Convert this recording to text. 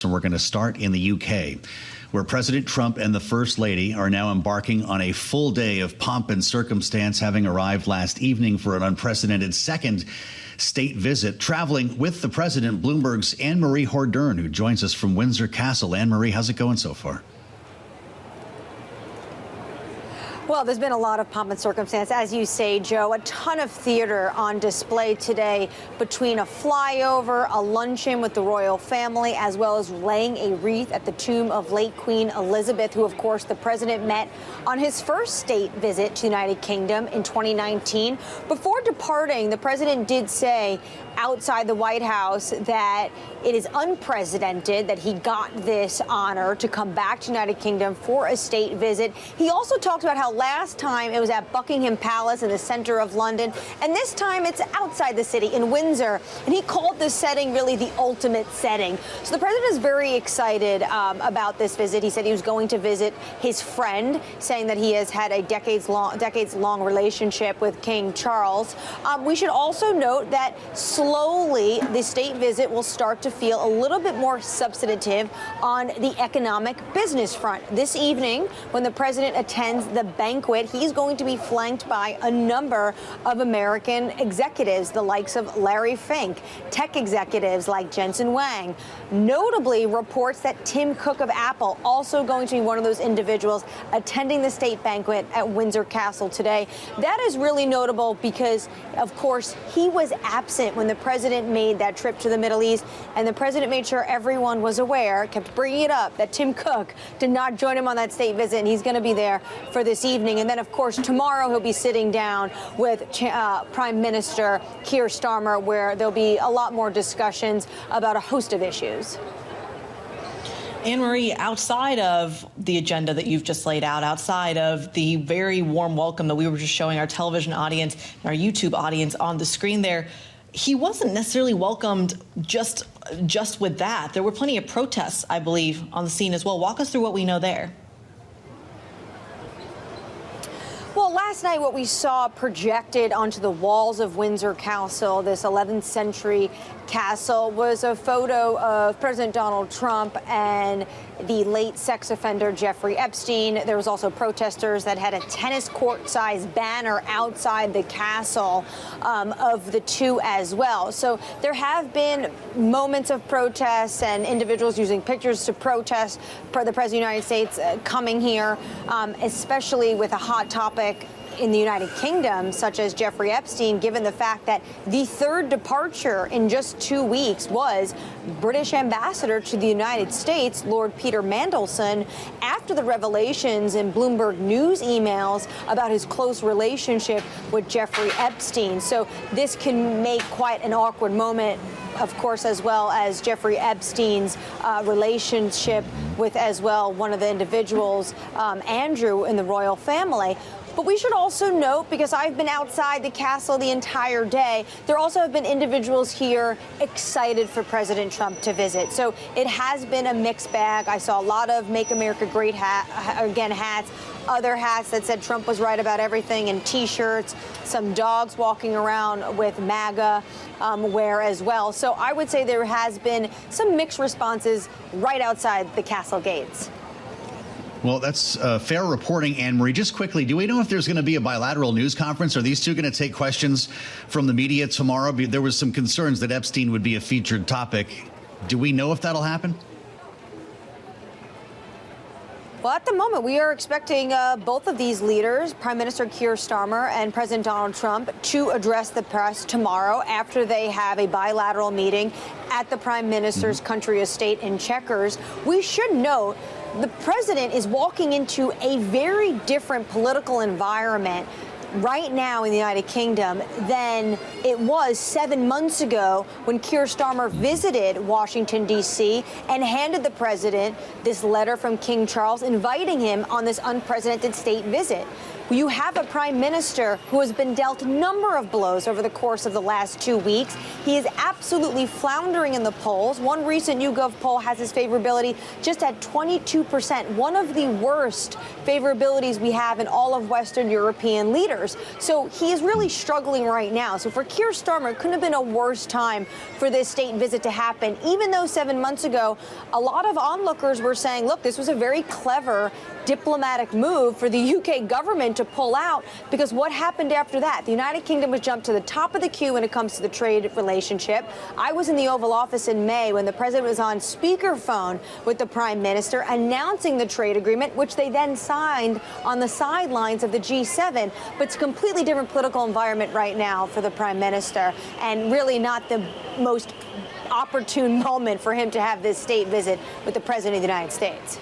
And we're going to start in the UK, where President Trump and the First Lady are now embarking on a full day of pomp and circumstance, having arrived last evening for an unprecedented second state visit. Traveling with the president, Bloomberg's Annmarie Hordern, who joins us from Windsor Castle. Annmarie, how's it going so far? Well, there's been a lot of pomp and circumstance, as you say, Joe. A ton of theater on display today between a flyover, a luncheon with the royal family, as well as laying a wreath at the tomb of late Queen Elizabeth, who, of course, the president met on his first state visit to the United Kingdom in 2019. Before departing, the president did say outside the White House that it is unprecedented that he got this honor to come back to the United Kingdom for a state visit. He also talked about how last time it was at Buckingham Palace in the center of London, and this time it's outside the city in Windsor. And he called this setting really the ultimate setting. So the president is very excited about this visit. He said he was going to visit his friend, saying that he has had a decades-long relationship with King Charles. We should also note that slowly the state visit will start to feel a little bit more substantive on the economic business front. This evening, when the president attends the banquet, he's going to be flanked by a number of American executives, the likes of Larry Fink, tech executives like Jensen Huang. Notably, reports that Tim Cook of Apple also going to be one of those individuals attending the state banquet at Windsor Castle today. That is really notable because, of course, he was absent when the president made that trip to the Middle East, and the president made sure everyone was aware, kept bringing it up, that Tim Cook did not join him on that state visit, and he's going to be there for this evening. And then, of course, tomorrow he'll be sitting down with Prime Minister Keir Starmer, where there'll be a lot more discussions about a host of issues. Annmarie, outside of the agenda that you've just laid out, outside of the very warm welcome that we were just showing our television audience and our YouTube audience on the screen there, he wasn't necessarily welcomed just with that. There were plenty of protests, I believe, on the scene as well. Walk us through what we know there. Well, last night what we saw projected onto the walls of Windsor Castle, this 11th century castle, was a photo of President Donald Trump and the late sex offender Jeffrey Epstein. There was also protesters that had a tennis court-sized banner outside the castle of the two as well. So there have been moments of protests and individuals using pictures to protest for the President of the United States coming here, especially with a hot topic in the United Kingdom, such as Jeffrey Epstein, given the fact that the third departure in just 2 weeks was British ambassador to the United States, Lord Peter Mandelson, after the revelations in Bloomberg News emails about his close relationship with Jeffrey Epstein. So this can make quite an awkward moment, of course, as well as Jeffrey Epstein's relationship with, as well, one of the individuals, Andrew, in the royal family. But we should also note, because I've been outside the castle the entire day, there also have been individuals here excited for President Trump to visit. So it has been a mixed bag. I saw a lot of Make America Great hats, other hats that said Trump was right about everything, and T-shirts, some dogs walking around with MAGA wear as well. So I would say there has been some mixed responses right outside the castle gates. Well, that's fair reporting, Annmarie. Just quickly, do we know if there's going to be a bilateral news conference? Are these two going to take questions from the media tomorrow? There was some concerns that Epstein would be a featured topic. Do we know if that'll happen? Well, at the moment, we are expecting both of these leaders, Prime Minister Keir Starmer and President Donald Trump, to address the press tomorrow after they have a bilateral meeting at the Prime Minister's country estate in Chequers. We should note the president is walking into a very different political environment right now in the United Kingdom than it was 7 months ago when Keir Starmer visited Washington, D.C. and handed the president this letter from King Charles inviting him on this unprecedented state visit. you have a prime minister who has been dealt a number of blows over the course of the last 2 weeks. He is absolutely floundering in the polls. One recent YouGov poll has his favorability just at 22%, one of the worst favorabilities we have in all of Western European leaders. So he is really struggling right now. So for Keir Starmer, it couldn't have been a worse time for this state visit to happen, even though 7 months ago, a lot of onlookers were saying, look, this was a very clever diplomatic move for the UK government to pull out, because what happened after that? The United Kingdom was jumped to the top of the queue when it comes to the trade relationship. I was in the Oval Office in May when the president was on speakerphone with the prime minister announcing the trade agreement, which they then signed on the sidelines of the G7. But it's a completely different political environment right now for the prime minister, and really not the most opportune moment for him to have this state visit with the president of the United States.